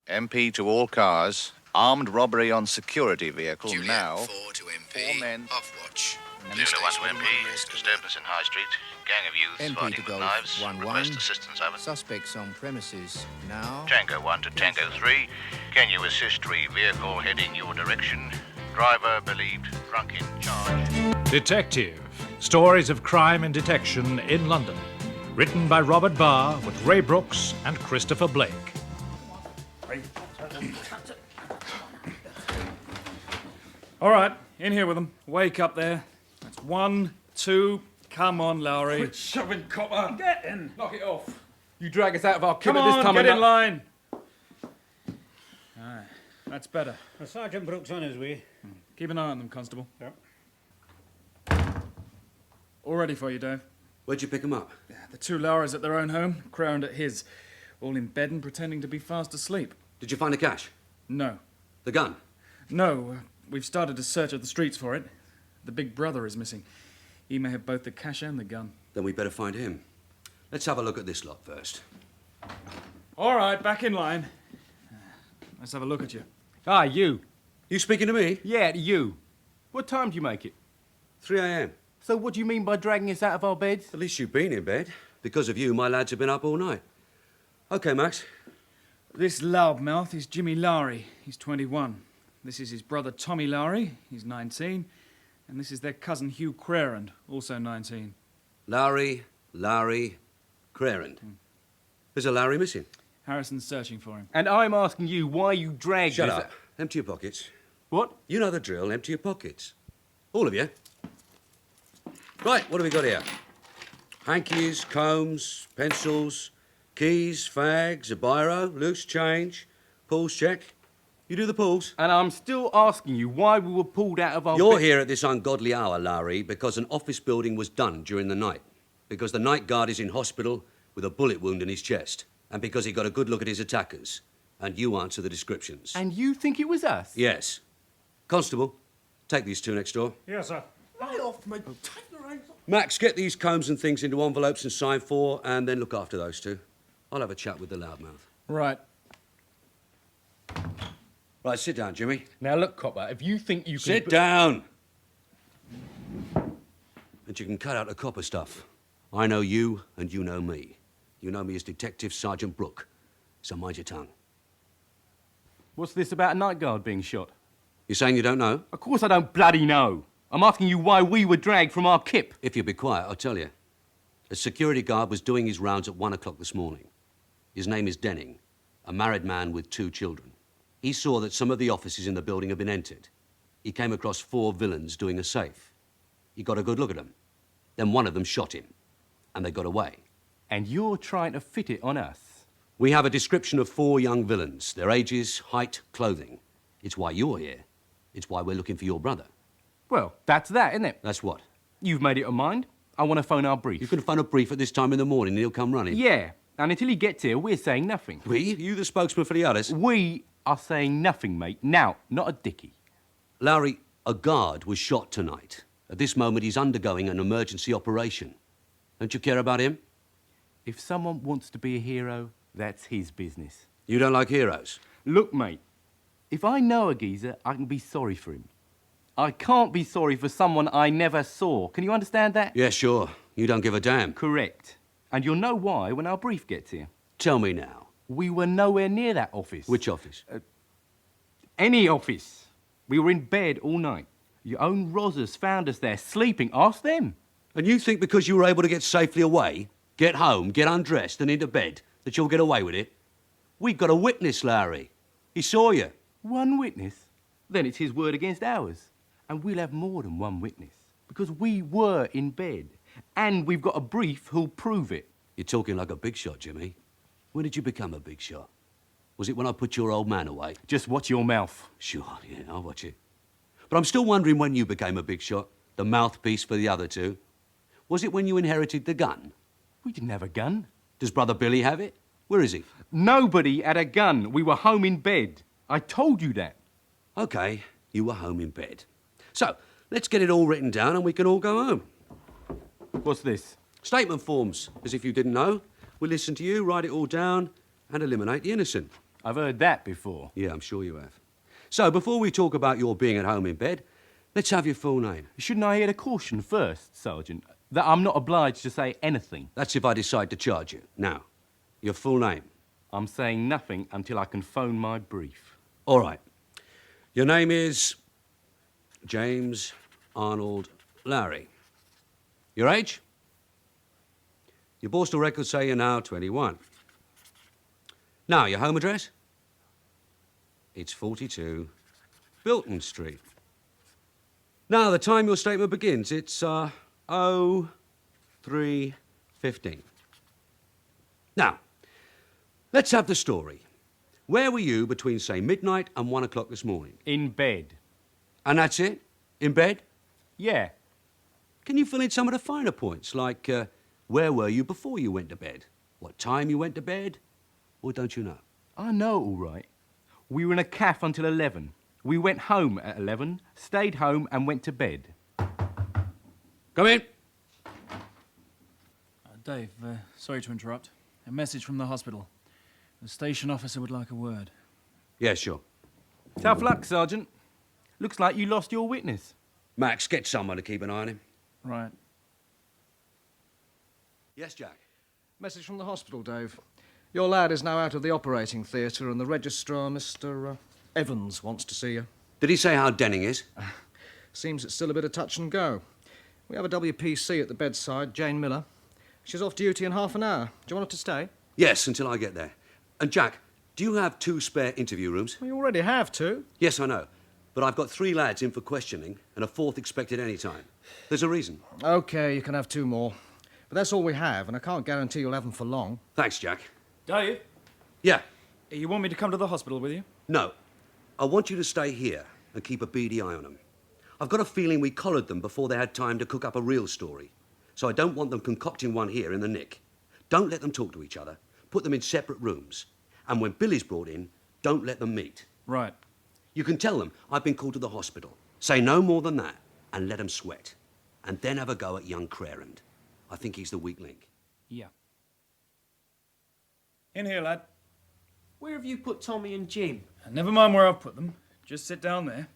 MP to all cars. Armed robbery on security vehicle Juliet, now. 4 to MP. 4 men. Off watch. Luna 1 to MP. Disturbance in High Street. Gang of youths MP fighting to with Golf knives. 1-1. Request assistance, over. Suspects on premises now. Tango 1 to Tango 3. Can you assist vehicle heading your direction? Driver believed drunk in charge. Detective. Stories of crime and detection in London. Written by Robert Barr with Ray Brooks and Christopher Blake. All right, in here with them. Wake up there. That's 1, 2. Come on, Lowrie. Quit shoving, copper. Get in. Knock it off. You drag us out of our Come kibble this on, time. get in line. Aye, that's better. Sergeant Brook's on his way. Keep an eye on them, Constable. Yep. All ready for you, Dave. Where'd you pick them up? The 2 Lowries at their own home, Crerand at his. All in bed and pretending to be fast asleep. Did you find the cash? No. The gun? No, we've started a search of the streets for it. The big brother is missing. He may have both the cash and the gun. Then we better find him. Let's have a look at this lot first. All right, back in line. Let's have a look at you. Ah, you. You speaking to me? Yeah, you. What time do you make it? 3 a.m. So what do you mean by dragging us out of our beds? At least you've been in bed. Because of you, my lads have been up all night. OK, Max. This loudmouth is Jimmy Lowrie. He's 21. This is his brother Tommy Lowrie. He's 19. And this is their cousin Hugh Crerand, also 19. Lowrie, Crerand. There's a Lowrie missing. Harrison's searching for him. And I'm asking you why you dragged Shut us... up. Empty your pockets. What? You know the drill. Empty your pockets. All of you. Right, what have we got here? Hankies, combs, pencils, keys, fags, a biro, loose change, pulls check. You do the pulls? And I'm still asking you why we were pulled out of our You're bed. here at this ungodly hour, Lowrie, because an office building was done during the night. Because the night guard is in hospital with a bullet wound in his chest. And because he got a good look at his attackers. And you answer the descriptions. And you think it was us? Yes. Constable, take these 2 next door. Yes, sir. Lay off me. Take the reins off. Max, get these combs and things into envelopes and sign 4, and then look after those 2. I'll have a chat with the loudmouth. Right. Right, sit down, Jimmy. Now look, copper, if you think you can... Sit down! And you can cut out the copper stuff. I know you, and you know me. You know me as Detective Sergeant Brook. So mind your tongue. What's this about a night guard being shot? You saying you don't know? Of course I don't bloody know. I'm asking you why we were dragged from our kip. If you'll be quiet, I'll tell you. A security guard was doing his rounds at 1 o'clock this morning. His name is Denning, a married man with 2 children. He saw that some of the offices in the building had been entered. He came across 4 villains doing a safe. He got a good look at them. Then one of them shot him, and they got away. And you're trying to fit it on us. We have a description of 4 young villains, their ages, height, clothing. It's why you're here. It's why we're looking for your brother. Well, that's that, isn't it? That's what? You've made it your mind. I want to phone our brief. You can phone a brief at this time in the morning and he'll come running. Yeah, and until he gets here, we're saying nothing. We? You the spokesman for the others? We are saying nothing, mate. Now, not a dickie. Lowrie, a guard was shot tonight. At this moment, he's undergoing an emergency operation. Don't you care about him? If someone wants to be a hero, that's his business. You don't like heroes? Look, mate, if I know a geezer, I can be sorry for him. I can't be sorry for someone I never saw. Can you understand that? Yeah, sure. You don't give a damn. Correct. And you'll know why when our brief gets here. Tell me now. We were nowhere near that office. Which office? Any office. We were in bed all night. Your own Rozzers found us there, sleeping. Ask them. And you think because you were able to get safely away, get home, get undressed and into bed, that you'll get away with it? We've got a witness, Lowrie. He saw you. One witness? Then it's his word against ours. And we'll have more than one witness. Because we were in bed. And we've got a brief who'll prove it. You're talking like a big shot, Jimmy. When did you become a big shot? Was it when I put your old man away? Just watch your mouth. Sure, yeah, I'll watch it. But I'm still wondering when you became a big shot, the mouthpiece for the other 2. Was it when you inherited the gun? We didn't have a gun. Does Brother Billy have it? Where is he? Nobody had a gun. We were home in bed. I told you that. OK, you were home in bed. So, let's get it all written down and we can all go home. What's this? Statement forms, as if you didn't know. We'll listen to you, write it all down, and eliminate the innocent. I've heard that before. Yeah, I'm sure you have. So, before we talk about your being at home in bed, let's have your full name. Shouldn't I hear the caution first, Sergeant? That I'm not obliged to say anything. That's if I decide to charge you. Now, your full name. I'm saying nothing until I can phone my brief. All right. Your name is James Arnold Lowrie. Your age? Your postal records say you're now 21. Now, your home address? It's 42 Bilton Street. Now, the time your statement begins, it's 03:15. Now, let's have the story. Where were you between, say, midnight and 1 o'clock this morning? In bed. And that's it? In bed? Yeah. Can you fill in some of the finer points, like where were you before you went to bed? What time you went to bed? Or don't you know? I know all right. We were in a caff until 11. We went home at 11, stayed home and went to bed. Come in. Dave, sorry to interrupt. A message from the hospital. The station officer would like a word. Yeah, sure. Tough luck, Sergeant. Looks like you lost your witness. Max, get someone to keep an eye on him. Right. Yes, Jack. Message from the hospital, Dave. Your lad is now out of the operating theatre and the registrar, Mr. Evans, wants to see you. Did he say how Denning is? Seems it's still a bit of touch and go. We have a WPC at the bedside, Jane Miller. She's off duty in half an hour. Do you want her to stay? Yes, until I get there. And Jack, do you have 2 spare interview rooms? We already have 2. Yes, I know. But I've got 3 lads in for questioning and a 4th expected any time. There's a reason. OK, you can have 2 more. But that's all we have, and I can't guarantee you'll have them for long. Thanks, Jack. Dave, Yeah. you want me to come to the hospital with you? No. I want you to stay here and keep a beady eye on them. I've got a feeling we collared them before they had time to cook up a real story. So I don't want them concocting one here in the nick. Don't let them talk to each other. Put them in separate rooms. And when Billy's brought in, don't let them meet. Right. You can tell them I've been called to the hospital. Say no more than that and let them sweat. And then have a go at young Crerand. I think he's the weak link. Yeah. In here, lad. Where have you put Tommy and Jim? Never mind where I've put them. Just sit down there.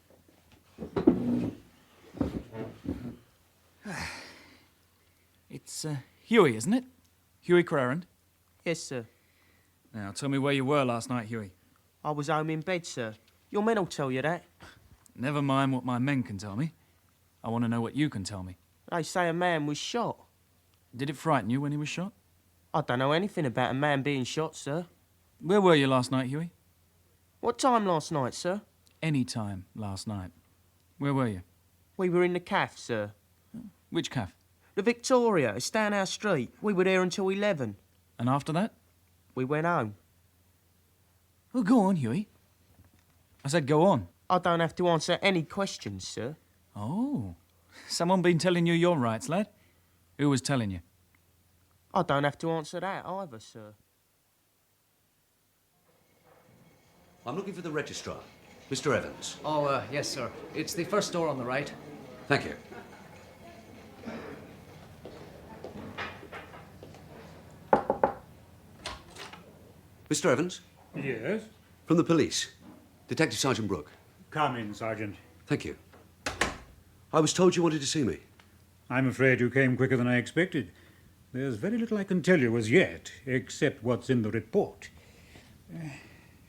It's Hughie, isn't it? Hughie Crerand. Yes, sir. Now, tell me where you were last night, Hughie. I was home in bed, sir. Your men will tell you that. Never mind what my men can tell me. I want to know what you can tell me. They say a man was shot. Did it frighten you when he was shot? I don't know anything about a man being shot, sir. Where were you last night, Hughie? What time last night, sir? Any time last night. Where were you? We were in the caff, sir. Which caff? The Victoria. It's down our street. We were there until 11. And after that? We went home. Well, go on, Hughie. I said go on. I don't have to answer any questions, sir. Oh. Someone been telling you your rights, lad? Who was telling you? I don't have to answer that either, sir. I'm looking for the registrar, Mr. Evans. Oh, yes, sir. It's the first door on the right. Thank you. Mr. Evans? Yes? From the police. Detective Sergeant Brook. Come in, Sergeant. Thank you. I was told you wanted to see me. I'm afraid you came quicker than I expected. There's very little I can tell you as yet, except what's in the report.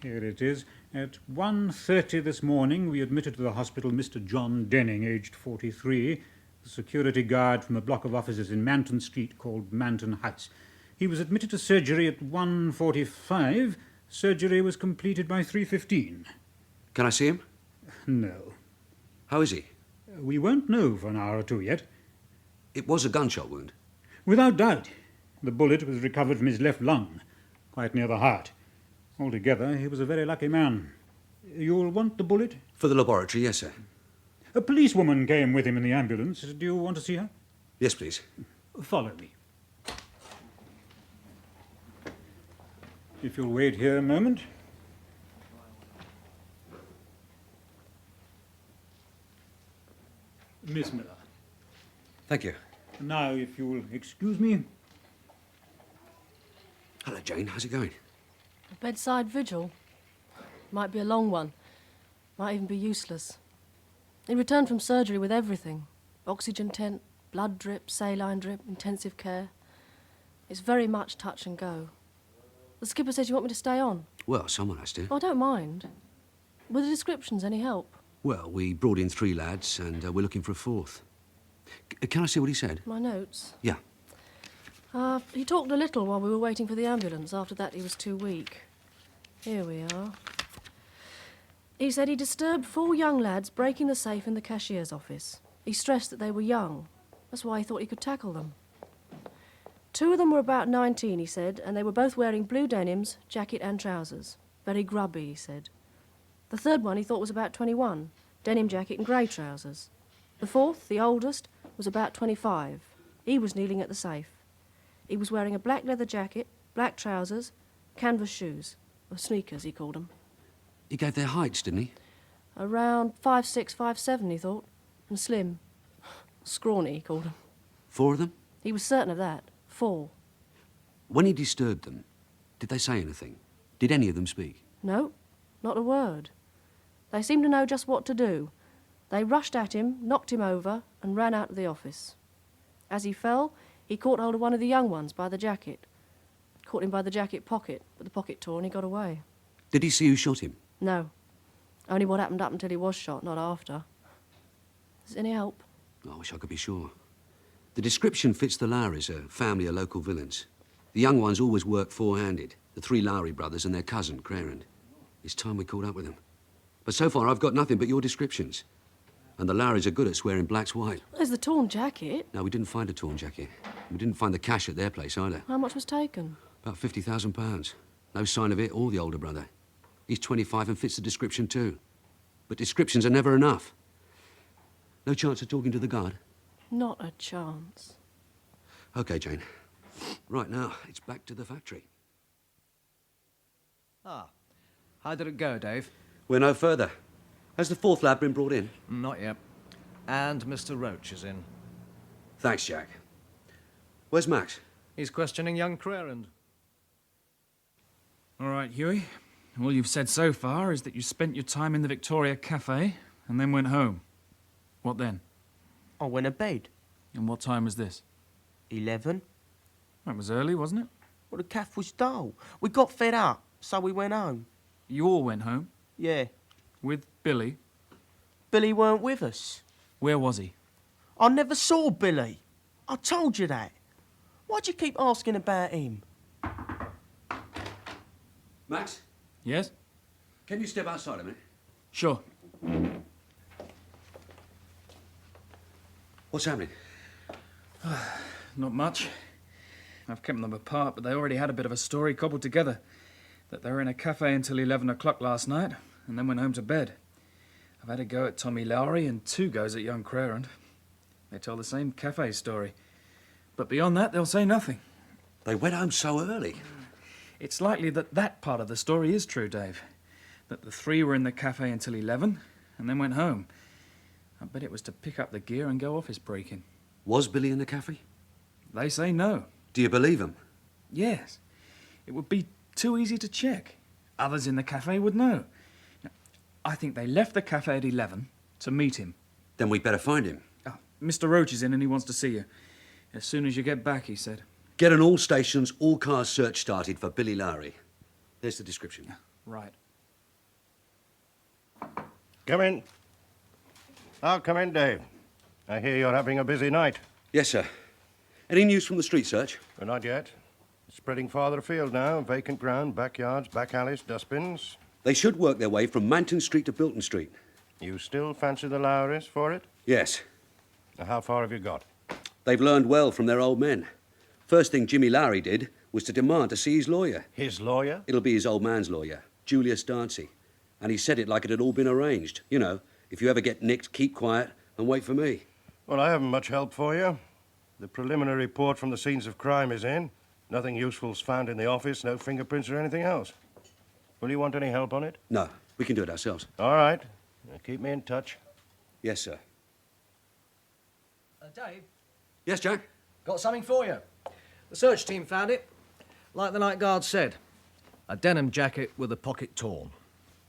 Here it is. At 1:30 this morning, we admitted to the hospital Mr. John Denning, aged 43, the security guard from a block of offices in Manton Street called Manton Huts. He was admitted to surgery at 1:45. Surgery was completed by 3:15. Can I see him? No. How is he? We won't know for an hour or 2 yet. It was a gunshot wound. Without doubt. The bullet was recovered from his left lung, quite near the heart. Altogether, he was a very lucky man. You'll want the bullet? For the laboratory, yes, sir. A policewoman came with him in the ambulance. Do you want to see her? Yes, please. Follow me. If you'll wait here a moment. Miss Miller. Thank you. Now, if you'll excuse me. Hello, Jane. How's it going? A bedside vigil? Might be a long one. Might even be useless. He returned from surgery with everything. Oxygen tent, blood drip, saline drip, intensive care. It's very much touch and go. The skipper says you want me to stay on. Well, someone has to. Oh, I don't mind. Were the descriptions any help? Well, we brought in 3 lads, and we're looking for a 4th. Can I see what he said? My notes? Yeah. He talked a little while we were waiting for the ambulance. After that, he was too weak. Here we are. He said he disturbed 4 young lads breaking the safe in the cashier's office. He stressed that they were young. That's why he thought he could tackle them. 2 of them were about 19, he said, and they were both wearing blue denims, jacket and trousers. Very grubby, he said. The 3rd one he thought was about 21, denim jacket and grey trousers. The 4th, the oldest, was about 25. He was kneeling at the safe. He was wearing a black leather jacket, black trousers, canvas shoes, or sneakers, he called them. He gave their heights, didn't he? Around 5'6", 5'7", he thought, and slim. Scrawny, he called them. 4 of them? He was certain of that. 4. When he disturbed them, did they say anything? Did any of them speak? No, not a word. They seemed to know just what to do. They rushed at him, knocked him over, and ran out of the office. As he fell, he caught hold of one of the young ones by the jacket. Caught him by the jacket pocket, but the pocket tore and he got away. Did he see who shot him? No. Only what happened up until he was shot, not after. Is it any help? I wish I could be sure. The description fits the Lowries, a family of local villains. The young ones always work 4-handed. The 3 Lowrie brothers and their cousin, Crerand. It's time we caught up with them. But so far, I've got nothing but your descriptions. And the Lowries are good at swearing black's white. There's the torn jacket. No, we didn't find a torn jacket. We didn't find the cash at their place either. How much was taken? About £50,000. No sign of it or the older brother. He's 25 and fits the description too. But descriptions are never enough. No chance of talking to the guard? Not a chance. OK, Jane. Right now, it's back to the factory. How did it go, Dave? We're no further. Has the 4th lad been brought in? Not yet. And Mr. Roach is in. Thanks, Jack. Where's Max? He's questioning young Crerand. All right, Hughie. All you've said so far is that you spent your time in the Victoria Cafe and then went home. What then? I went to bed. And what time was this? 11. That was early, wasn't it? Well, the caff was dull. We got fed up, so we went home. You all went home? Yeah. With Billy? Billy weren't with us. Where was he? I never saw Billy. I told you that. Why'd you keep asking about him? Max? Yes? Can you step outside a minute? Sure. What's happening? Not much. I've kept them apart, but they already had a bit of a story cobbled together. That they were in a cafe until 11 o'clock last night, and then went home to bed. I've had a go at Tommy Lowrie and 2 goes at young Crerand. They tell the same cafe story. But beyond that, they'll say nothing. They went home so early. It's likely that that part of the story is true, Dave. That the 3 were in the cafe until 11, and then went home. I bet it was to pick up the gear and go office breaking. Was Billy in the cafe? They say no. Do you believe them? Yes. It would be too easy to check. Others in the cafe would know. Now, I think they left the cafe at 11 to meet him. Then we'd better find him. Oh, Mr. Roach is in and he wants to see you. As soon as you get back, he said. Get an all-stations, all-cars search started for Billy Lowrie. There's the description. Right. Come in. Oh, come in, Dave. I hear you're having a busy night. Yes, sir. Any news from the street search? Well, not yet. Spreading farther afield now. Vacant ground, backyards, back alleys, dustbins. They should work their way from Manton Street to Bilton Street. You still fancy the Lowries for it? Yes. Now, how far have you got? They've learned well from their old men. First thing Jimmy Lowrie did was to demand to see his lawyer. His lawyer? It'll be his old man's lawyer, Julius Darcy. And he said it like it had all been arranged. You know, if you ever get nicked, keep quiet and wait for me. Well, I haven't much help for you. The preliminary report from the scenes of crime is in. Nothing useful's found in the office, no fingerprints or anything else. Will you want any help on it? No, we can do it ourselves. All right. Now, keep me in touch. Yes, sir. Dave? Yes, Jack? Got something for you. The search team found it. Like the night guard said. A denim jacket with a pocket torn.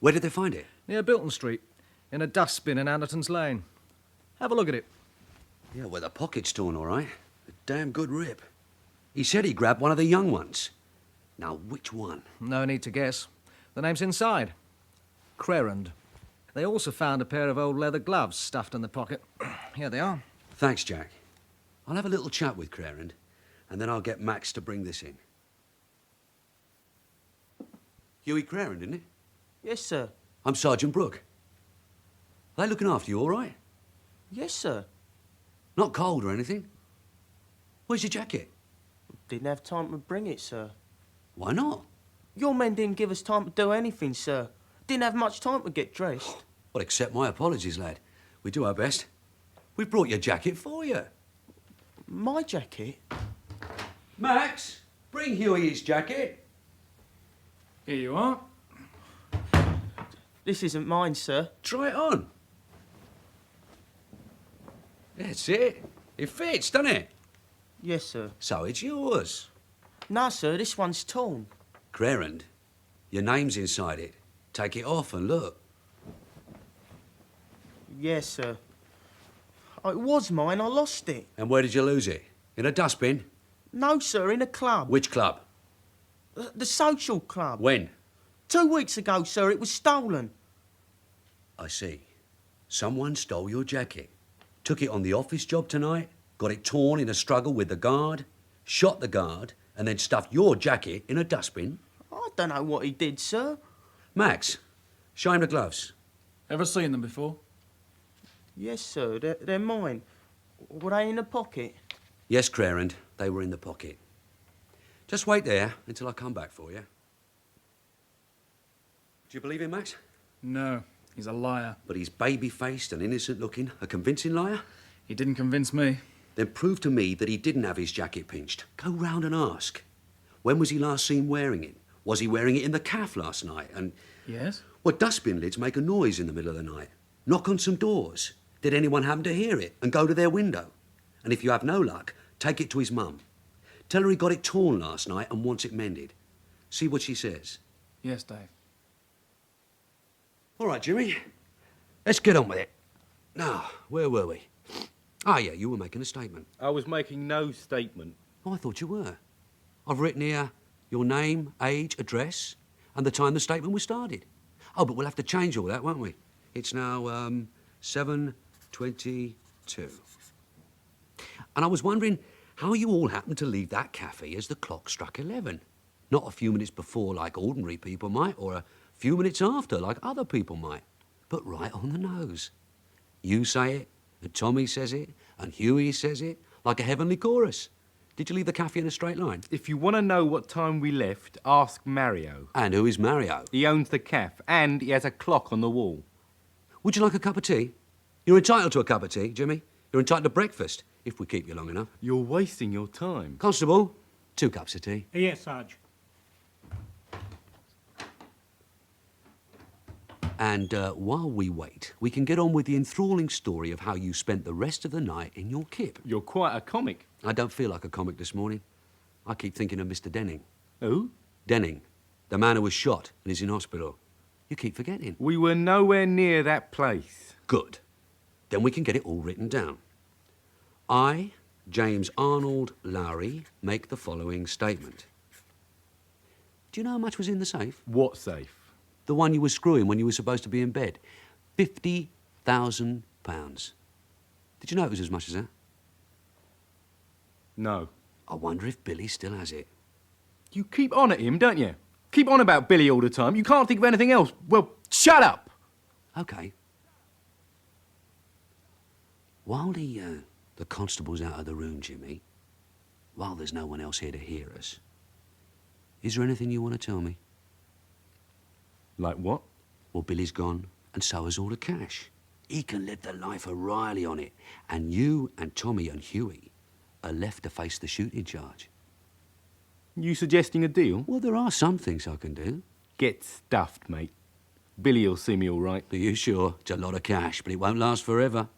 Where did they find it? Near Bilton Street, in a dustbin in Anderton's Lane. Have a look at it. Yeah, well, the pocket's torn, all right. A damn good rip. He said he grabbed one of the young ones. Now, which one? No need to guess. The name's inside. Crerand. They also found a pair of old leather gloves stuffed in the pocket. Here they are. Thanks, Jack. I'll have a little chat with Crerand, and then I'll get Max to bring this in. Hughie Crerand, isn't it? Yes, sir. I'm Sergeant Brook. Are they looking after you, all right? Yes, sir. Not cold or anything? Where's your jacket? Didn't have time to bring it, sir. Why not? Your men didn't give us time to do anything, sir. Didn't have much time to get dressed. Well, accept my apologies, lad. We do our best. We've brought your jacket for you. My jacket? Max, bring Hughie his jacket. Here you are. This isn't mine, sir. Try it on. That's it. It fits, doesn't it? Yes, sir. So it's yours. No, sir, this one's torn. Crerand, your name's inside it. Take it off and look. Yes, sir. Oh, it was mine. I lost it. And where did you lose it? In a dustbin? No, sir, in a club. Which club? The social club. When? 2 weeks ago, sir. It was stolen. I see. Someone stole your jacket. Took it on the office job tonight, got it torn in a struggle with the guard, shot the guard, and then stuffed your jacket in a dustbin. I don't know what he did, sir. Max, show him the gloves. Ever seen them before? Yes, sir. They're mine. Were they in the pocket? Yes, Crerand, they were in the pocket. Just wait there until I come back for you. Do you believe him, Max? No, he's a liar. But he's baby-faced and innocent-looking, a convincing liar? He didn't convince me. Then prove to me that he didn't have his jacket pinched. Go round and ask. When was he last seen wearing it? Was he wearing it in the caff last night? And... Yes? Well, dustbin lids make a noise in the middle of the night. Knock on some doors. Did anyone happen to hear it and go to their window? And if you have no luck, take it to his mum. Tell her he got it torn last night and wants it mended. See what she says. Yes, Dave. All right, Jimmy. Let's get on with it. Now, where were we? Ah, yeah, you were making a statement. I was making no statement. Oh, I thought you were. I've written here your name, age, address, and the time the statement was started. Oh, but we'll have to change all that, won't we? It's now, 7:22. And I was wondering how you all happened to leave that cafe as the clock struck 11. Not a few minutes before, like ordinary people might, or a few minutes after, like other people might, but right on the nose. You say it, and Tommy says it, and Hughie says it, like a heavenly chorus. Did you leave the cafe in a straight line? If you want to know what time we left, ask Mario. And who is Mario? He owns the cafe, and he has a clock on the wall. Would you like a cup of tea? You're entitled to a cup of tea, Jimmy. You're entitled to breakfast, if we keep you long enough. You're wasting your time. Constable, 2 cups of tea. Yes, Sarge. And while we wait, we can get on with the enthralling story of how you spent the rest of the night in your kip. You're quite a comic. I don't feel like a comic this morning. I keep thinking of Mr. Denning. Who? Denning, the man who was shot and is in hospital. You keep forgetting. We were nowhere near that place. Good. Then we can get it all written down. I, James Arnold Lowrie, make the following statement. Do you know how much was in the safe? What safe? The one you were screwing when you were supposed to be in bed. £50,000. Did you know it was as much as that? No. I wonder if Billy still has it. You keep on at him, don't you? Keep on about Billy all the time. You can't think of anything else. Well, shut up! OK. While the constable's out of the room, Jimmy, while there's no one else here to hear us, is there anything you want to tell me? Like what? Well, Billy's gone, and so has all the cash. He can live the life of Riley on it, and you and Tommy and Hughie are left to face the shooting charge. You suggesting a deal? Well, there are some things I can do. Get stuffed, mate. Billy'll see me all right. Are you sure? It's a lot of cash, but it won't last forever.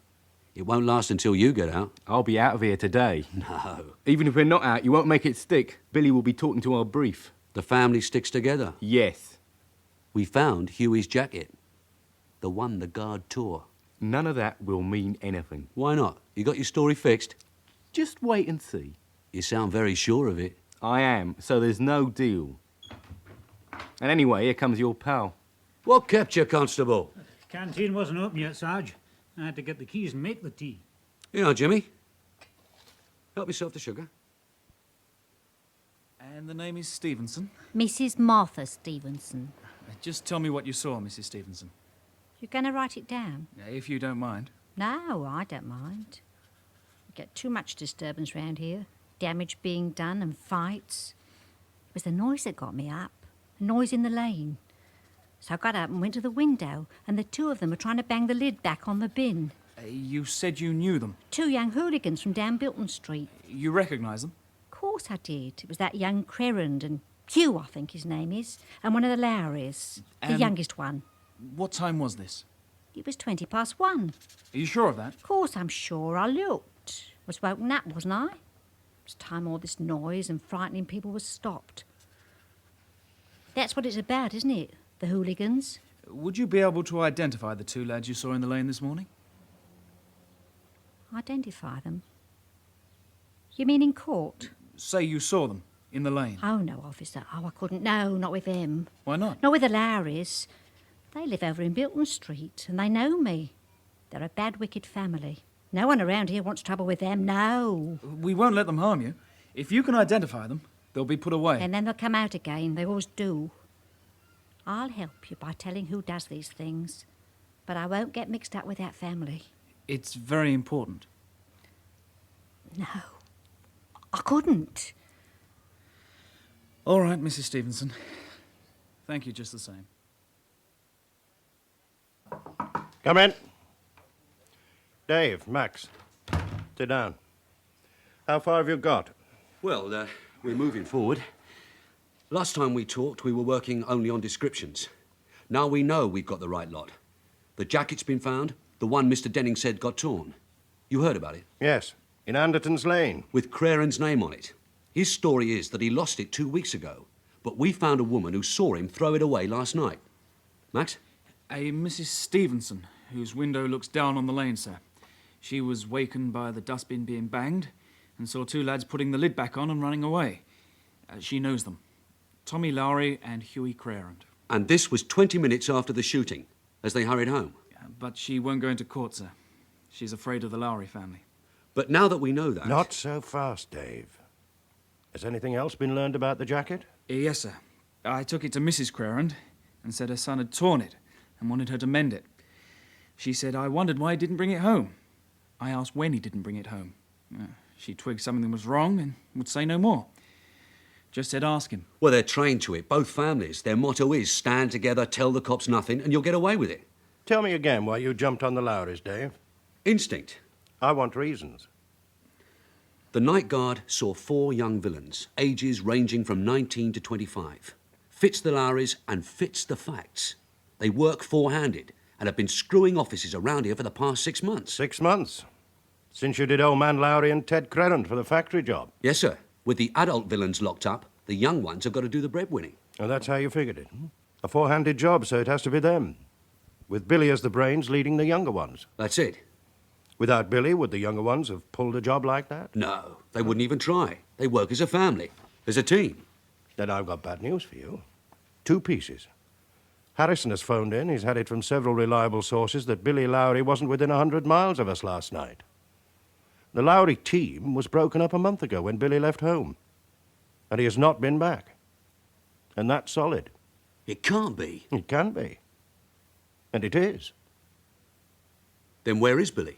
It won't last until you get out. I'll be out of here today. No. Even if we're not out, you won't make it stick. Billy will be talking to our brief. The family sticks together. Yes. We found Hughie's jacket. The one the guard tore. None of that will mean anything. Why not? You got your story fixed? Just wait and see. You sound very sure of it. I am, so there's no deal. And anyway, here comes your pal. What kept you, Constable? Canteen wasn't open yet, Sarge. I had to get the keys and make the tea. You know, Jimmy. Help yourself to sugar. And the name is Stevenson. Mrs. Martha Stevenson. Just tell me what you saw, Mrs. Stevenson. You're going to write it down? If you don't mind. No, I don't mind. We get too much disturbance round here. Damage being done and fights. It was the noise that got me up. The noise in the lane. So I got up and went to the window, and the two of them were trying to bang the lid back on the bin. You said you knew them. 2 young hooligans from down Bilton Street. You recognise them? Of course I did. It was that young Crerand and Hugh, I think his name is, and one of the Lowries, the youngest one. What time was this? It was 1:20. Are you sure of that? Of course I'm sure. I looked. Was woken up, wasn't I? It was time all this noise and frightening people was stopped. That's what it's about, isn't it? The hooligans. Would you be able to identify the 2 lads you saw in the lane this morning? Identify them? You mean in court? Say you saw them in the lane. Oh, no, officer. Oh, I couldn't. No, not with them. Why not? Not with the Lowries. They live over in Bilton Street, and they know me. They're a bad, wicked family. No one around here wants trouble with them, no. We won't let them harm you. If you can identify them, they'll be put away. And then they'll come out again. They always do. I'll help you by telling who does these things, but I won't get mixed up with that family. It's very important. No, I couldn't. All right, Mrs. Stevenson. Thank you just the same. Come in. Dave, Max, sit down. How far have you got? Well, we're moving forward. Last time we talked, we were working only on descriptions. Now we know we've got the right lot. The jacket's been found. The one Mr. Denning said got torn. You heard about it? Yes, in Anderton's Lane. With Crerand's name on it. His story is that he lost it 2 weeks ago, but we found a woman who saw him throw it away last night. Max? A Mrs. Stevenson, whose window looks down on the lane, sir. She was wakened by the dustbin being banged and saw 2 lads putting the lid back on and running away. She knows them. Tommy Lowrie and Hughie Crerand. And this was 20 minutes after the shooting, as they hurried home. But she won't go into court, sir. She's afraid of the Lowrie family. But now that we know that... Not so fast, Dave. Has anything else been learned about the jacket? Yes, sir. I took it to Mrs. Crerand and said her son had torn it and wanted her to mend it. She said I wondered why he didn't bring it home. I asked when he didn't bring it home. She twigged something was wrong and would say no more. Just said ask him. Well, they're trained to it, both families. Their motto is stand together, tell the cops nothing, and you'll get away with it. Tell me again why you jumped on the Lowries, Dave. Instinct. I want reasons. The night guard saw 4 young villains, ages ranging from 19 to 25. Fits the Lowries and fits the facts. They work four-handed and have been screwing offices around here for the past 6 months. 6 months? Since you did old man Lowrie and Ted Crerand for the factory job? Yes, sir. With the adult villains locked up, the young ones have got to do the breadwinning. Oh, that's how you figured it. A four-handed job, so it has to be them. With Billy as the brains leading the younger ones. That's it. Without Billy, would the younger ones have pulled a job like that? No, they wouldn't even try. They work as a family, as a team. Then I've got bad news for you. 2 pieces. Harrison has phoned in. He's had it from several reliable sources that Billy Lowrie wasn't within 100 miles of us last night. The Lowrie team was broken up a month ago when Billy left home. And he has not been back. And that's solid. It can't be. It can be. And it is. Then where is Billy?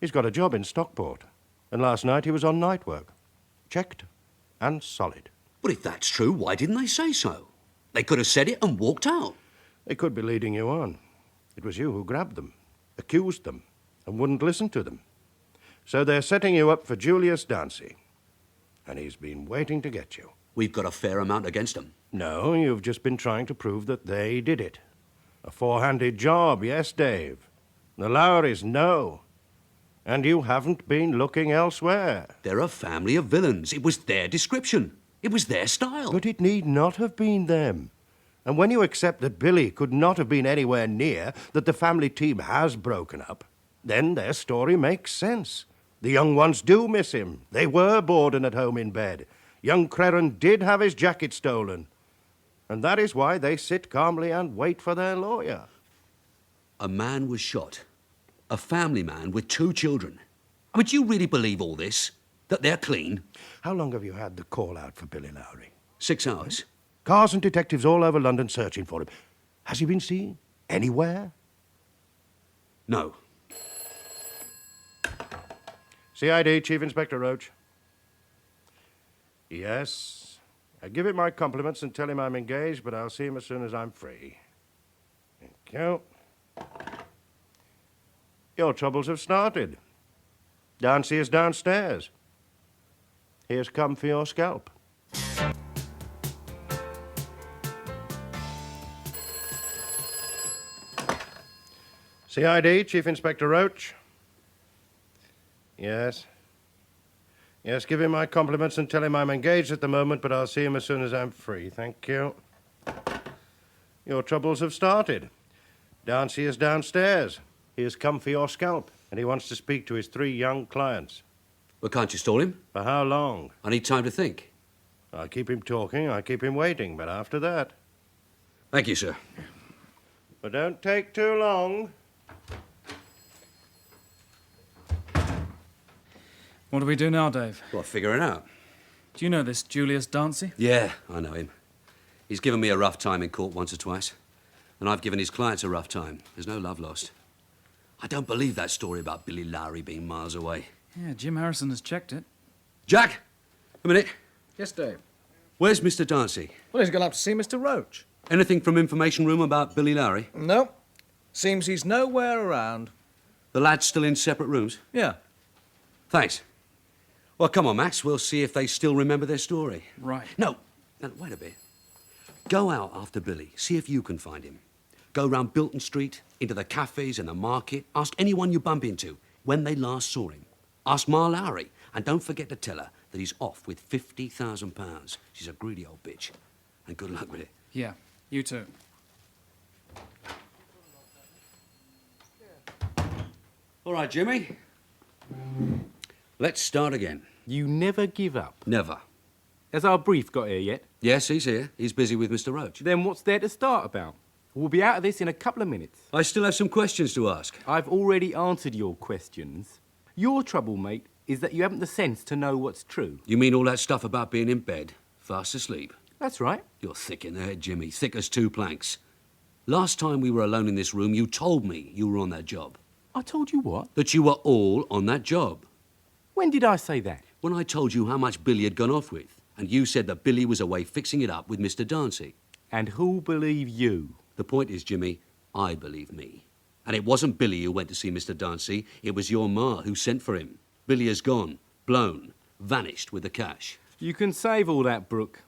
He's got a job in Stockport. And last night he was on night work. Checked and solid. But if that's true, why didn't they say so? They could have said it and walked out. They could be leading you on. It was you who grabbed them, accused them, and wouldn't listen to them. So they're setting you up for Julius Dancy. And he's been waiting to get you. We've got a fair amount against them. No, you've just been trying to prove that they did it. A four-handed job, yes, Dave. The Lowries, no. And you haven't been looking elsewhere. They're a family of villains. It was their description. It was their style. But it need not have been them. And when you accept that Billy could not have been anywhere near, that the family team has broken up, then their story makes sense. The young ones do miss him. They were bored and at home in bed. Young Crerand did have his jacket stolen. And that is why they sit calmly and wait for their lawyer. A man was shot. A family man with 2 children. I mean, do you really believe all this? That they're clean? How long have you had the call out for Billy Lowrie? 6 hours. Cars and detectives all over London searching for him. Has he been seen? Anywhere? No. CID, Chief Inspector Roach. Yes. I give him my compliments and tell him I'm engaged, but I'll see him as soon as I'm free. Thank you. Your troubles have started. Dancy is downstairs. He has come for your scalp. CID, Chief Inspector Roach. Yes. Yes, give him my compliments and tell him I'm engaged at the moment, but I'll see him as soon as I'm free. Thank you. Your troubles have started. Dancy is downstairs. He has come for your scalp, and he wants to speak to his 3 young clients. Well, can't you stall him? For how long? I need time to think. I'll keep him talking, I'll keep him waiting, but after that... Thank you, sir. But don't take too long. What do we do now, Dave? Well, figure it out. Do you know this Julius Dancy? Yeah, I know him. He's given me a rough time in court once or twice. And I've given his clients a rough time. There's no love lost. I don't believe that story about Billy Lowrie being miles away. Yeah, Jim Harrison has checked it. Jack! A minute. Yes, Dave. Where's Mr. Dancy? Well, he's gone up to see Mr. Roach. Anything from information room about Billy Lowrie? No. Seems he's nowhere around. The lad's still in separate rooms? Yeah. Thanks. Well, come on, Max. We'll see if they still remember their story. Right. No, wait a bit. Go out after Billy. See if you can find him. Go round Bilton Street, into the cafes and the market. Ask anyone you bump into when they last saw him. Ask Ma Lowrie. And don't forget to tell her that he's off with £50,000. She's a greedy old bitch. And good luck with it. Yeah, you too. All right, Jimmy. Let's start again. You never give up. Never. Has our brief got here yet? Yes, he's here. He's busy with Mr. Roach. Then what's there to start about? We'll be out of this in a couple of minutes. I still have some questions to ask. I've already answered your questions. Your trouble, mate, is that you haven't the sense to know what's true. You mean all that stuff about being in bed, fast asleep? That's right. You're thick in the head, Jimmy. Thick as 2 planks. Last time we were alone in this room, you told me you were on that job. I told you what? That you were all on that job. When did I say that? When I told you how much Billy had gone off with, and you said that Billy was away fixing it up with Mr. Dancy. And who'll believe you? The point is, Jimmy, I believe me. And it wasn't Billy who went to see Mr. Dancy, it was your ma who sent for him. Billy has gone, blown, vanished with the cash. You can save all that, Brooke.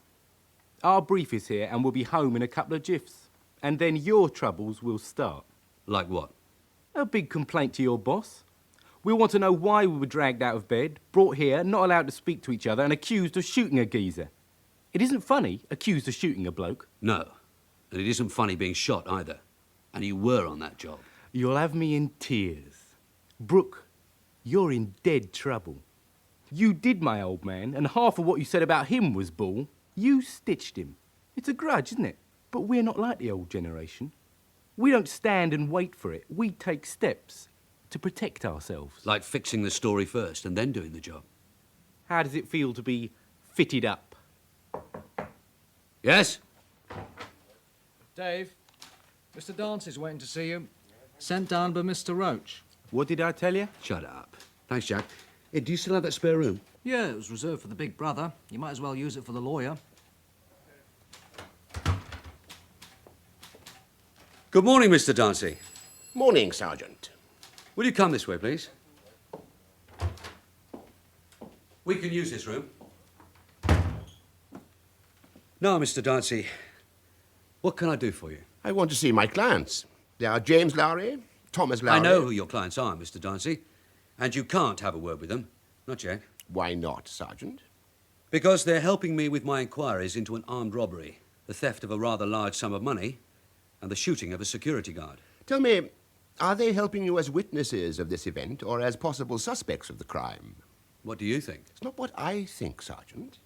Our brief is here and we'll be home in a couple of jiffs. And then your troubles will start. Like what? A big complaint to your boss. We'll want to know why we were dragged out of bed, brought here, not allowed to speak to each other, and accused of shooting a geezer. It isn't funny, accused of shooting a bloke. No. And it isn't funny being shot either. And you were on that job. You'll have me in tears. Brooke, you're in dead trouble. You did my old man, and half of what you said about him was bull. You stitched him. It's a grudge, isn't it? But we're not like the old generation. We don't stand and wait for it. We take steps to protect ourselves. Like fixing the story first and then doing the job. How does it feel to be fitted up? Yes? Dave, Mr. Dancy's waiting to see you. Sent down by Mr. Roach. What did I tell you? Shut up. Thanks, Jack. Hey, do you still have that spare room? Yeah, it was reserved for the big brother. You might as well use it for the lawyer. Good morning, Mr. Dancy. Morning, Sergeant. Will you come this way, please? We can use this room. Now, Mr. Dancy, what can I do for you? I want to see my clients. They are James Lowrie, Thomas Lowrie. I know who your clients are, Mr. Dancy. And you can't have a word with them. Not yet. Why not, Sergeant? Because they're helping me with my inquiries into an armed robbery. the theft of a rather large sum of money, and the shooting of a security guard. Tell me, are they helping you as witnesses of this event or as possible suspects of the crime? What do you think? It's not what I think, Sergeant.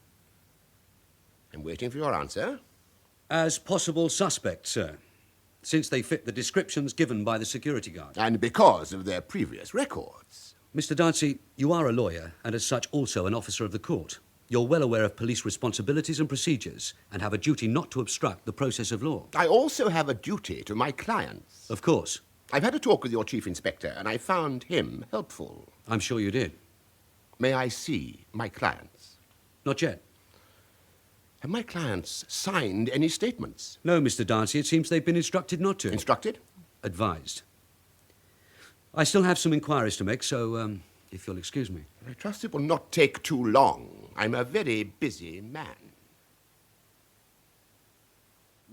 I'm waiting for your answer. As possible suspects, sir, since they fit the descriptions given by the security guard. And because of their previous records. Mr. Darcy, you are a lawyer, and as such also an officer of the court. You're well aware of police responsibilities and procedures, and have a duty not to obstruct the process of law. I also have a duty to my clients. Of course. I've had a talk with your chief inspector, and I found him helpful. I'm sure you did. May I see my clients? Not yet. Have my clients signed any statements? No, Mr. Darcy, it seems they've been instructed not to. Instructed? Advised. I still have some inquiries to make, so, if you'll excuse me. I trust it will not take too long. I'm a very busy man.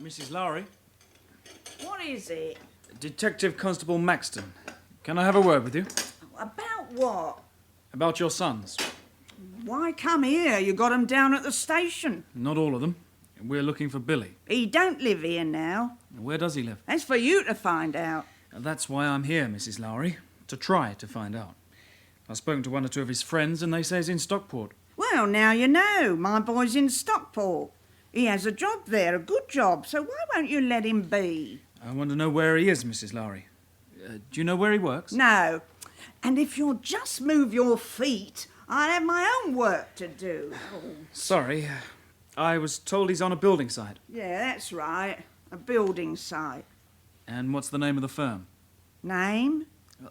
Mrs. Lowrie? What is it? Detective Constable Maxton. Can I have a word with you? About what? About your sons. Why come here? You got 'em down at the station. Not all of them. We're looking for Billy. He don't live here now. Where does he live? That's for you to find out. That's why I'm here, Mrs. Lowrie. To try to find out. I've spoken to one or two of his friends, and they say he's in Stockport. Well, now you know. My boy's in Stockport. He has a job there, a good job, so why won't you let him be? I want to know where he is, Mrs. Lowrie. Do you know where he works? No. And if you'll just move your feet, I'll have my own work to do. Sorry. I was told he's on a building site. Yeah, that's right. A building site. And what's the name of the firm? Name?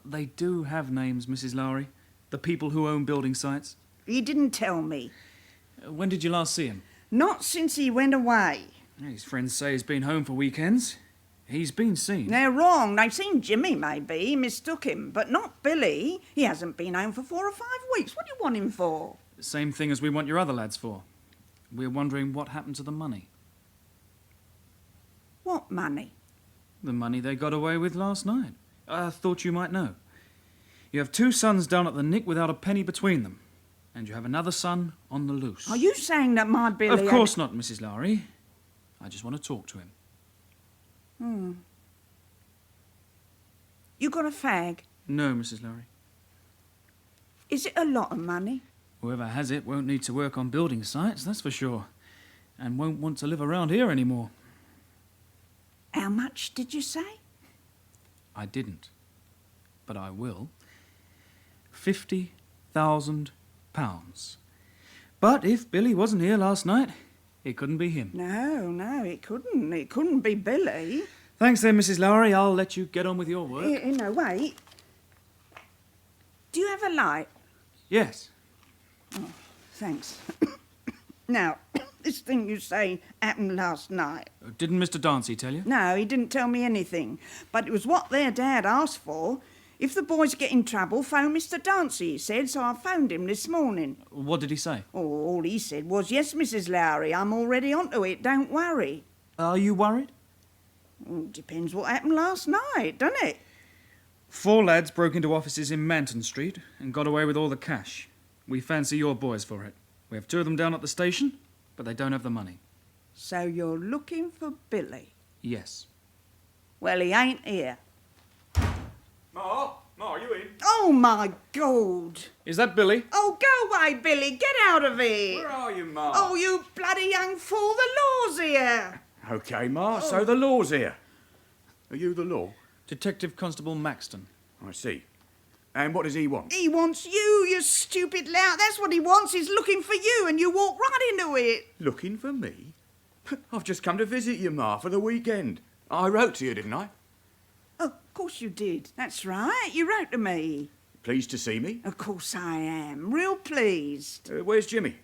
They do have names, Mrs. Lowrie. The people who own building sites. He didn't tell me. When did you last see him? Not since he went away. His friends say he's been home for weekends. He's been seen. They're wrong. They've seen Jimmy, maybe, mistook him, but not Billy. He hasn't been home for 4 or 5 weeks. What do you want him for? Same thing as we want your other lads for. We're wondering what happened to the money. What money? The money they got away with last night. I thought you might know. You have 2 sons down at the nick without a penny between them. And you have another son on the loose. Are you saying that my Billy... Of course not, Mrs. Lowrie. I just want to talk to him. You got a fag? No, Mrs. Lowrie. Is it a lot of money? Whoever has it won't need to work on building sites, that's for sure. And won't want to live around here anymore. How much did you say? I didn't. But I will. £50,000. But if Billy wasn't here last night, it couldn't be him. No, it couldn't. It couldn't be Billy. Thanks then, Mrs. Lowrie. I'll let you get on with your work. No, wait. Do you have a light? Yes. Oh, thanks. Now, this thing you say happened last night. Didn't Mr. Darcy tell you? No, he didn't tell me anything. But it was what their dad asked for. If the boys get in trouble, phone Mr. Darcy, he said, so I phoned him this morning. What did he say? Oh, all he said was, yes, Mrs. Lowrie, I'm already onto it, don't worry. Are you worried? Depends what happened last night, doesn't it? 4 lads broke into offices in Manton Street and got away with all the cash. We fancy your boys for it. We have 2 of them down at the station, but they don't have the money. So you're looking for Billy? Yes. Well, he ain't here. Ma, are you in? Oh, my God. Is that Billy? Oh, go away, Billy. Get out of here. Where are you, Ma? Oh, you bloody young fool. The law's here. OK, Ma, so the law's here. Are you the law? Detective Constable Maxton. I see. And what does he want? He wants you, you stupid lout. That's what he wants. He's looking for you, and you walk right into it. Looking for me? I've just come to visit you, Ma, for the weekend. I wrote to you, didn't I? Oh, of course you did. That's right. You wrote to me. Pleased to see me? Of course I am. Real pleased. Where's Jimmy?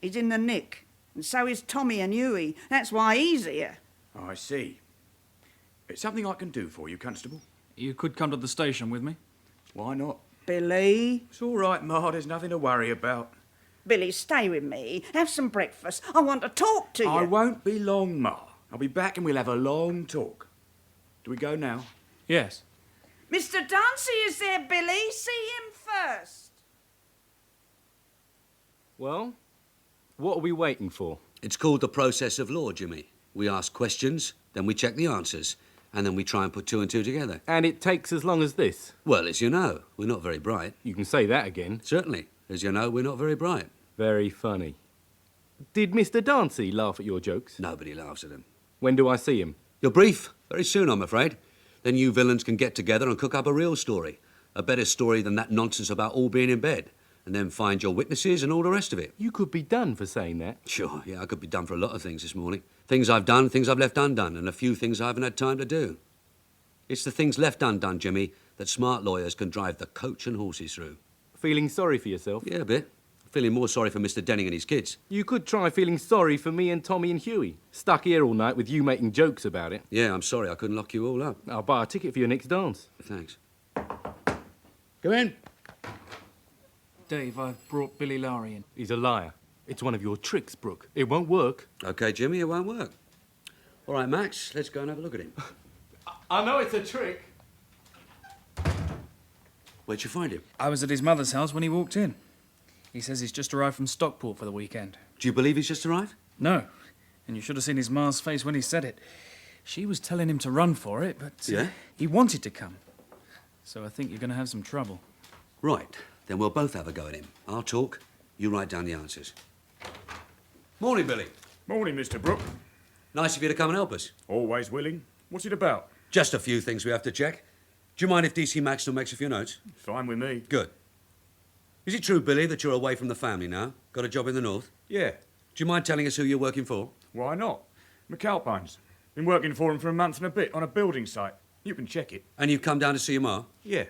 He's in the nick. And so is Tommy and Hughie. That's why he's here. I see. It's something I can do for you, Constable. You could come to the station with me. Why not? Billy. It's all right, Ma. There's nothing to worry about. Billy, stay with me. Have some breakfast. I want to talk to you. I won't be long, Ma. I'll be back and we'll have a long talk. Do we go now? Yes. Mr. Darcy is there, Billy. See him first. Well, what are we waiting for? It's called the process of law, Jimmy. We ask questions, then we check the answers, and then we try and put two and two together. And it takes as long as this? Well, as you know, we're not very bright. You can say that again. Certainly. As you know, we're not very bright. Very funny. Did Mr. Darcy laugh at your jokes? Nobody laughs at him. When do I see him? You're brief. Very soon, I'm afraid. Then you villains can get together and cook up a real story. A better story than that nonsense about all being in bed. And then find your witnesses and all the rest of it. You could be done for saying that. Sure, yeah, I could be done for a lot of things this morning. Things I've done, things I've left undone, and a few things I haven't had time to do. It's the things left undone, Jimmy, that smart lawyers can drive the coach and horses through. Feeling sorry for yourself? Yeah, a bit. Feeling more sorry for Mr. Denning and his kids. You could try feeling sorry for me and Tommy and Hughie. Stuck here all night with you making jokes about it. Yeah, I'm sorry I couldn't lock you all up. I'll buy a ticket for your next dance. Thanks. Go in. Dave, I've brought Billy Lowrie in. He's a liar. It's one of your tricks, Brook. It won't work. OK, Jimmy, it won't work. All right, Max, let's go and have a look at him. I know it's a trick. Where'd you find him? I was at his mother's house when he walked in. He says he's just arrived from Stockport for the weekend. Do you believe he's just arrived? No. And you should have seen his ma's face when he said it. She was telling him to run for it, but Yeah? he wanted to come. So I think you're going to have some trouble. Right. Then we'll both have a go at him. I'll talk, you write down the answers. Morning, Billy. Morning, Mr. Brook. Nice of you to come and help us. Always willing. What's it about? Just a few things we have to check. Do you mind if DC Maxton makes a few notes? Fine with me. Good. Is it true, Billy, that you're away from the family now? Got a job in the north? Yeah. Do you mind telling us who you're working for? Why not? McAlpine's. Been working for him for a month and a bit on a building site. You can check it. And you've come down to see your ma? Yeah.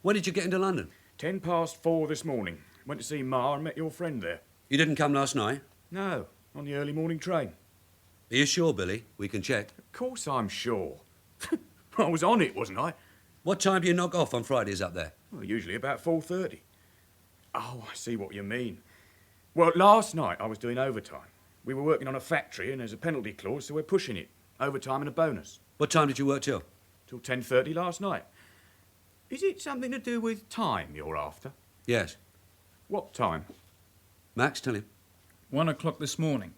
When did you get into London? 4:10 this morning. Went to see Ma and met your friend there. You didn't come last night? No, on the early morning train. Are you sure, Billy? We can check. Of course I'm sure. I was on it, wasn't I? What time do you knock off on Fridays up there? Well, usually about 4:30. Oh, I see what you mean. Well, last night I was doing overtime. We were working on a factory and there's a penalty clause, so we're pushing it. Overtime and a bonus. What time did you work till? Till 10:30 last night. Is it something to do with time you're after? Yes. What time? Max, tell him. 1 o'clock this morning.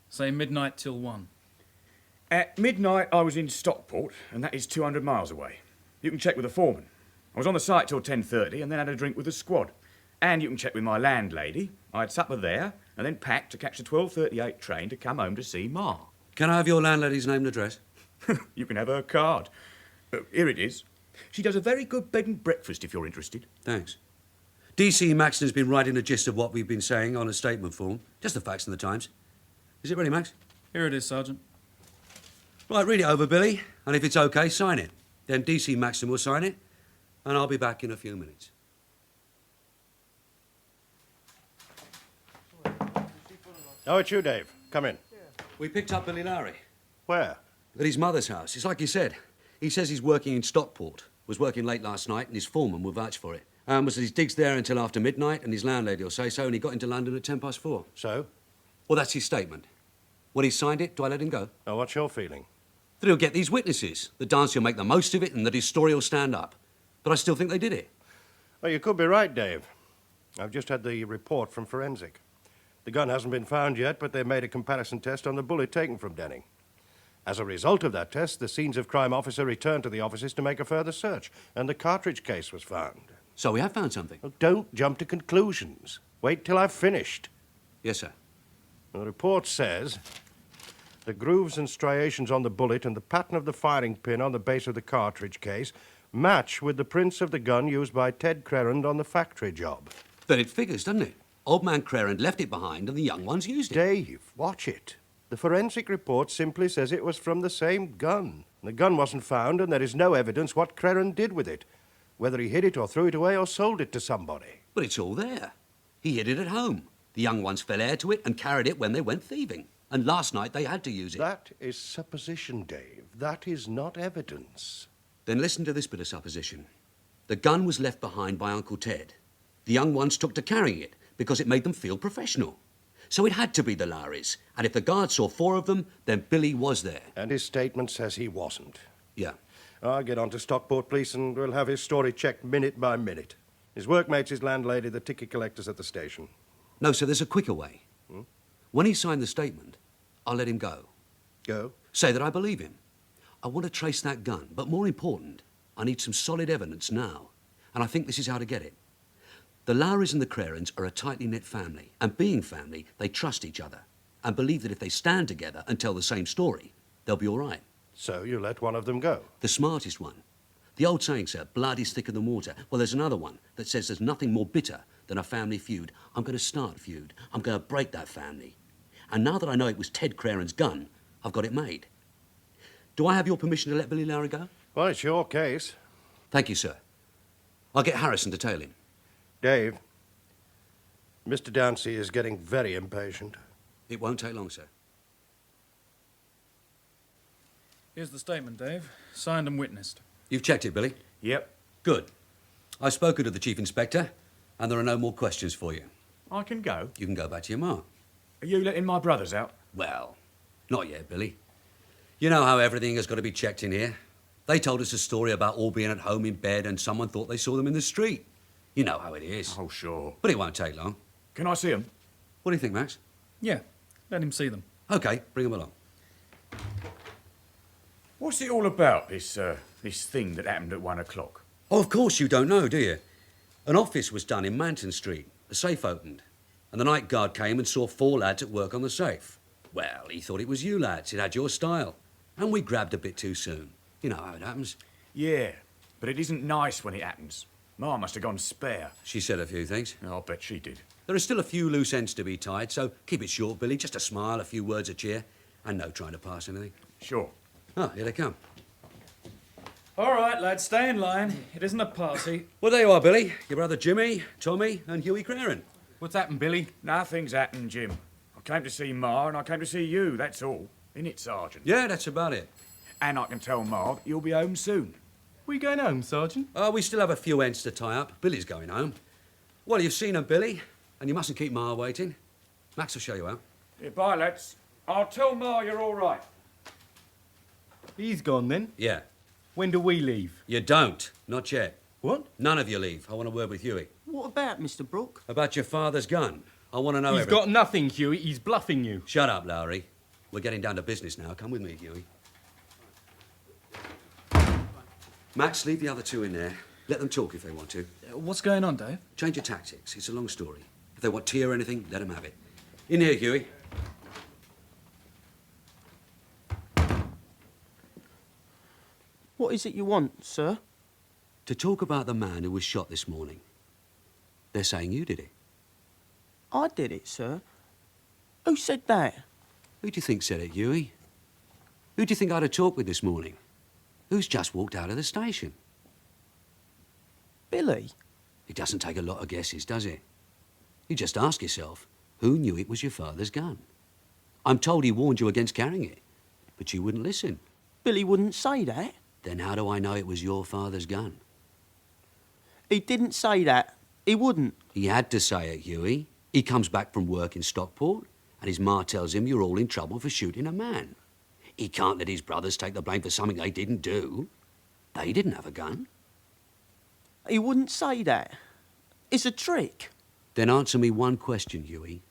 Say midnight till 1. At midnight I was in Stockport, and that is 200 miles away. You can check with the foreman. I was on the site till 10:30 and then had a drink with the squad. And you can check with my landlady. I had supper there and then packed to catch the 12:38 train to come home to see Ma. Can I have your landlady's name and address? You can have her card. Here it is. She does a very good bed and breakfast if you're interested. Thanks. DC Maxton's been writing the gist of what we've been saying on a statement form. Just the facts and the times. Is it ready, Max? Here it is, Sergeant. Right, read it over, Billy. And if it's OK, sign it. Then DC Maxton will sign it. And I'll be back in a few minutes. Oh, it's you, Dave. Come in. We picked up Billy Lowrie. Where? At his mother's house. It's like you said. He says he's working in Stockport. Was working late last night, and his foreman will vouch for it. Was at his digs there until after midnight, and his landlady will say so, and he got into London at 4:10. So? Well, that's his statement. When he signed it, do I let him go? Now, what's your feeling? That he'll get these witnesses. The Darcy will make the most of it, and that his story will stand up. But I still think they did it. Well, you could be right, Dave. I've just had the report from forensic. The gun hasn't been found yet, but they made a comparison test on the bullet taken from Denning. As a result of that test, the scenes of crime officer returned to the offices to make a further search, and the cartridge case was found. So we have found something? Well, don't jump to conclusions. Wait till I've finished. Yes, sir. The report says the grooves and striations on the bullet and the pattern of the firing pin on the base of the cartridge case match with the prints of the gun used by Ted Crerand on the factory job. Then it figures, doesn't it? Old man Crerand left it behind and the young ones used it. Dave, watch it. The forensic report simply says it was from the same gun. The gun wasn't found and there is no evidence what Crerand did with it. Whether he hid it or threw it away or sold it to somebody. But it's all there. He hid it at home. The young ones fell heir to it and carried it when they went thieving. And last night they had to use it. That is supposition, Dave. That is not evidence. Then listen to this bit of supposition. The gun was left behind by Uncle Ted. The young ones took to carrying it because it made them feel professional. So it had to be the Lowries. And if the guards saw 4 of them, then Billy was there. And his statement says he wasn't. Yeah. I'll get on to Stockport Police and we'll have his story checked minute by minute. His workmates, his landlady, the ticket collectors at the station. No, sir, there's a quicker way. When he signed the statement, I'll let him go. Go? Say that I believe him. I want to trace that gun, but more important, I need some solid evidence now. And I think this is how to get it. The Lowries and the Crerands are a tightly knit family, and being family, they trust each other and believe that if they stand together and tell the same story, they'll be all right. So you let one of them go? The smartest one. The old saying, sir, blood is thicker than water. Well, there's another one that says there's nothing more bitter than a family feud. I'm going to start a feud. I'm going to break that family. And now that I know it was Ted Crerand's gun, I've got it made. Do I have your permission to let Billy Lowrie go? Well, it's your case. Thank you, sir. I'll get Harrison to tail him. Dave, Mr. Dancy is getting very impatient. It won't take long, sir. Here's the statement, Dave. Signed and witnessed. You've checked it, Billy? Yep. Good. I've spoken to the Chief Inspector, and there are no more questions for you. I can go? You can go back to your ma. Are you letting my brothers out? Well, not yet, Billy. You know how everything has got to be checked in here. They told us a story about all being at home in bed and someone thought they saw them in the street. You know how it is. Oh, sure. But it won't take long. Can I see them? What do you think, Max? Yeah, let him see them. OK, bring them along. What's it all about, this thing that happened at 1 o'clock? Oh, of course you don't know, do you? An office was done in Manton Street. A safe opened. And the night guard came and saw 4 lads at work on the safe. Well, he thought it was you lads. It had your style. And we grabbed a bit too soon. You know how it happens. Yeah, but it isn't nice when it happens. Ma must have gone spare. She said a few things. I'll bet she did. There are still a few loose ends to be tied, so keep it short, Billy. Just a smile, a few words of cheer, and no trying to pass anything. Sure. Oh, here they come. All right, lads, stay in line. It isn't a party. Well, there you are, Billy. Your brother Jimmy, Tommy, and Hughie Crerand. What's happened, Billy? Nothing's happened, Jim. I came to see Ma and I came to see you, that's all. Innit, Sergeant? Yeah, that's about it. And I can tell Ma that you'll be home soon. We going home, Sergeant? We still have a few ends to tie up. Billy's going home. Well, you've seen them, Billy, and you mustn't keep Ma waiting. Max will show you out. Yeah, bye, lads. I'll tell Ma you're all right. He's gone, then? Yeah. When do we leave? You don't. Not yet. What? None of you leave. I want a word with Hughie. What about, Mr. Brook? About your father's gun. I want to know He's got nothing, Hughie. He's bluffing you. Shut up, Lowrie. We're getting down to business now. Come with me, Hughie. Max, leave the other two in there. Let them talk if they want to. What's going on, Dave? Change your tactics. It's a long story. If they want tea or anything, let them have it. In here, Hughie. What is it you want, sir? To talk about the man who was shot this morning. They're saying you did it. I did it, sir. Who said that? Who do you think said it, Hughie? Who do you think I had a talk with this morning? Who's just walked out of the station? Billy. It doesn't take a lot of guesses, does it? You just ask yourself, who knew it was your father's gun? I'm told he warned you against carrying it, but you wouldn't listen. Billy wouldn't say that. Then how do I know it was your father's gun? He didn't say that. He wouldn't. He had to say it, Hughie. He comes back from work in Stockport, and his ma tells him you're all in trouble for shooting a man. He can't let his brothers take the blame for something they didn't do. They didn't have a gun. He wouldn't say that. It's a trick. Then answer me one question, Hughie.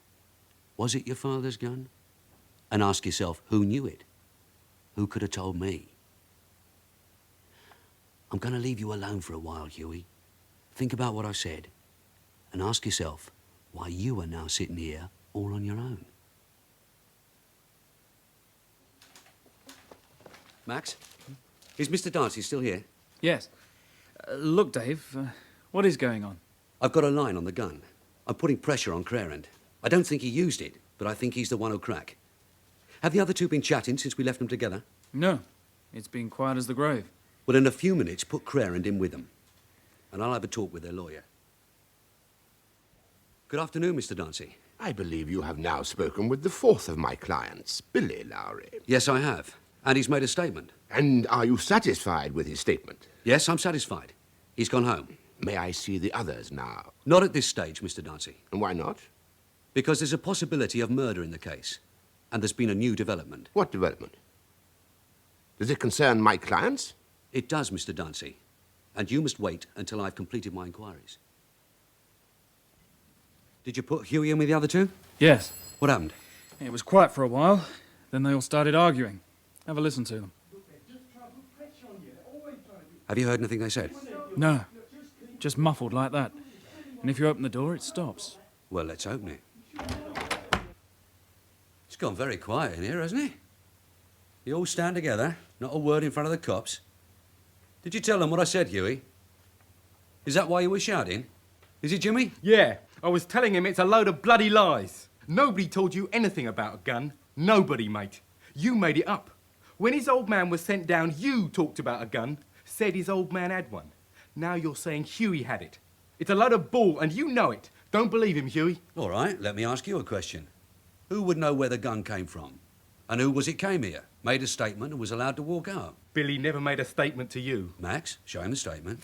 Was it your father's gun? And ask yourself, who knew it? Who could have told me? I'm going to leave you alone for a while, Hughie. Think about what I said, and ask yourself why you are now sitting here all on your own. Max, is Mr. Darcy still here? Yes. Look, Dave, what is going on? I've got a line on the gun. I'm putting pressure on Crerand. I don't think he used it, but I think he's the one who'll crack. Have the other two been chatting since we left them together? No. It's been quiet as the grave. Well, in a few minutes, put Crerand in with them. And I'll have a talk with their lawyer. Good afternoon, Mr. Darcy. I believe you have now spoken with the fourth of my clients, Billy Lowrie. Yes, I have. And he's made a statement. And are you satisfied with his statement? Yes, I'm satisfied. He's gone home. May I see the others now? Not at this stage, Mr. Darcy. And why not? Because there's a possibility of murder in the case. And there's been a new development. What development? Does it concern my clients? It does, Mr. Darcy. And you must wait until I've completed my inquiries. Did you put Hughie in with the other two? Yes. What happened? It was quiet for a while. Then they all started arguing. Have a listen to them. Have you heard anything they said? No, just muffled like that. And if you open the door, it stops. Well, let's open it. It's gone very quiet in here, hasn't it? You all stand together, not a word in front of the cops. Did you tell them what I said, Hughie? Is that why you were shouting? Is it, Jimmy? Yeah, I was telling him it's a load of bloody lies. Nobody told you anything about a gun. Nobody, mate. You made it up. When his old man was sent down, you talked about a gun, said his old man had one. Now you're saying Hughie had it. It's a load of bull, and you know it. Don't believe him, Hughie. All right, let me ask you a question. Who would know where the gun came from? And who was it came here, made a statement and was allowed to walk out? Billy never made a statement to you. Max, show him the statement.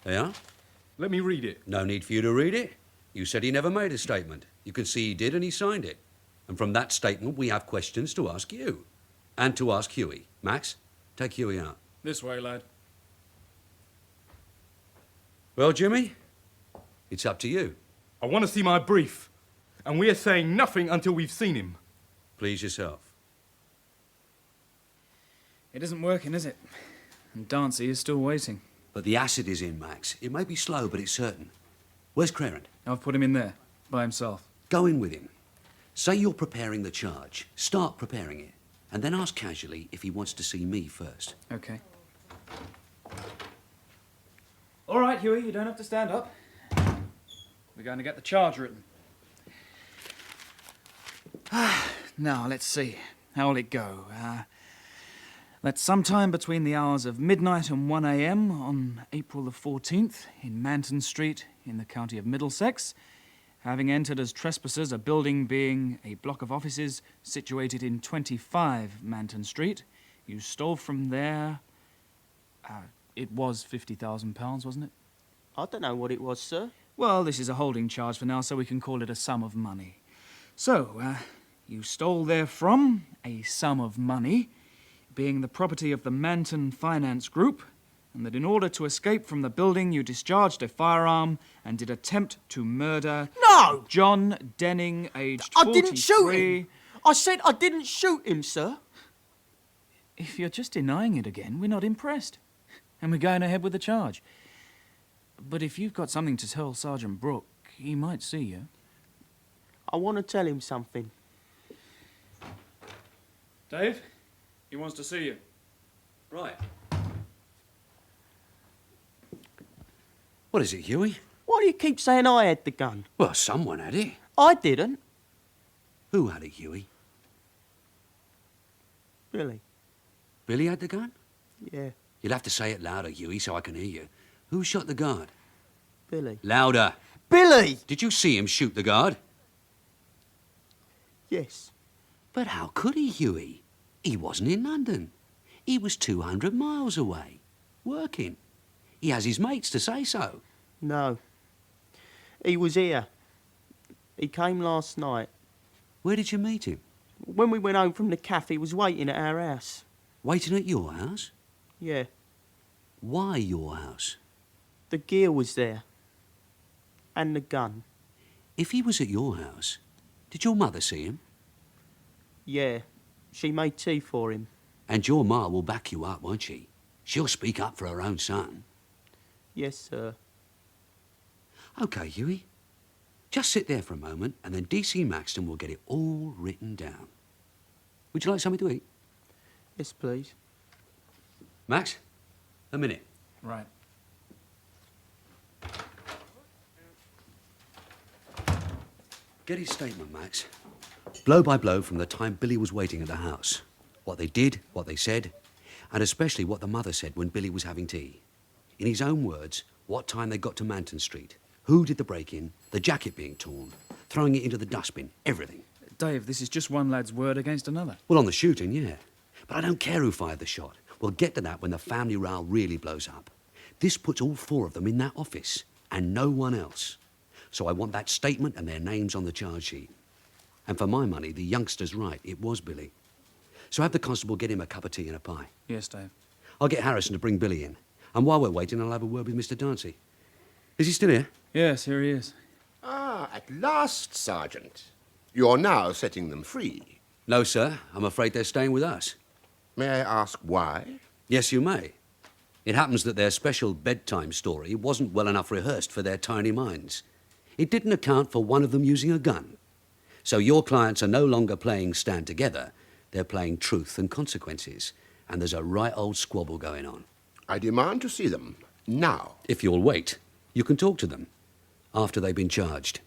There you are. Let me read it. No need for you to read it. You said he never made a statement. You can see he did and he signed it. And from that statement, we have questions to ask you. And to ask Hughie. Max, take Hughie out. This way, lad. Well, Jimmy, it's up to you. I want to see my brief. And we're saying nothing until we've seen him. Please yourself. It isn't working, is it? And Dancy is still waiting. But the acid is in, Max. It may be slow, but it's certain. Where's Crerand? I've put him in there, by himself. Go in with him. Say you're preparing the charge. Start preparing it. And then ask casually if he wants to see me first. Okay. All right, Hughie, you don't have to stand up. We're going to get the charge written. Now, let's see. How will it go? That's sometime between the hours of midnight and 1 a.m. on April the 14th in Manton Street in the county of Middlesex, having entered as trespassers a building being a block of offices situated in 25 Manton Street. You stole from there... it was £50,000, wasn't it? I don't know what it was, sir. Well, this is a holding charge for now, so we can call it a sum of money. So, you stole therefrom a sum of money, being the property of the Manton Finance Group, and that in order to escape from the building you discharged a firearm and did attempt to murder... No! John Denning, aged 43... I didn't shoot him! I said I didn't shoot him, sir. If you're just denying it again, we're not impressed. And we're going ahead with the charge. But if you've got something to tell Sergeant Brook, he might see you. I want to tell him something. Dave? He wants to see you. Right. What is it, Hughie? Why do you keep saying I had the gun? Well, someone had it. I didn't. Who had it, Hughie? Billy. Billy had the gun? Yeah, You'll have to say it louder, Hughie, so I can hear you. Who shot the guard? Billy. Louder. Billy! Did you see him shoot the guard? Yes. But how could he, Hughie? He wasn't in London. He was 200 miles away, working. He has his mates to say so. No. He was here. He came last night. Where did you meet him? When we went home from the cafe, he was waiting at our house. Waiting at your house? Yeah. Why your house? The gear was there. And the gun. If he was at your house, did your mother see him? Yeah. She made tea for him. And your ma will back you up, won't she? She'll speak up for her own son. Yes, sir. OK, Hughie. Just sit there for a moment, and then DC Maxton will get it all written down. Would you like something to eat? Yes, please. Max, a minute. Right. Get his statement, Max. Blow by blow from the time Billy was waiting at the house. What they did, what they said, and especially what the mother said when Billy was having tea. In his own words, what time they got to Manton Street, who did the break-in, the jacket being torn, throwing it into the dustbin, everything. Dave, this is just one lad's word against another. Well, on the shooting, yeah. But I don't care who fired the shot. We'll get to that when the family row really blows up. This puts all four of them in that office, and no one else. So I want that statement and their names on the charge sheet. And for my money, the youngster's right. It was Billy. So have the constable get him a cup of tea and a pie. Yes, Dave. I'll get Harrison to bring Billy in. And while we're waiting, I'll have a word with Mr. Dancy. Is he still here? Yes, here he is. Ah, at last, Sergeant. You're now setting them free. No, sir. I'm afraid they're staying with us. May I ask why? Yes, you may. It happens that their special bedtime story wasn't well enough rehearsed for their tiny minds. It didn't account for one of them using a gun. So your clients are no longer playing Stand Together, they're playing Truth and Consequences, and there's a right old squabble going on. I demand to see them, now. If you'll wait, you can talk to them, after they've been charged.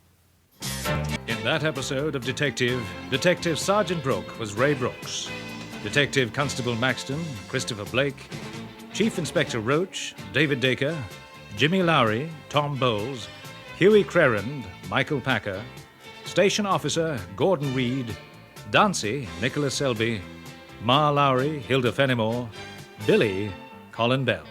In that episode of Detective Sergeant Brook was Ray Brooks. Detective Constable Maxton, Christopher Blake. Chief Inspector Roach, David Daker. Jimmy Lowrie, Tom Bowles. Hughie Crerand, Michael Packer. Station Officer, Gordon Reid. Dancy, Nicholas Selby. Ma Lowrie, Hilda Fenimore. Billy, Colin Bell.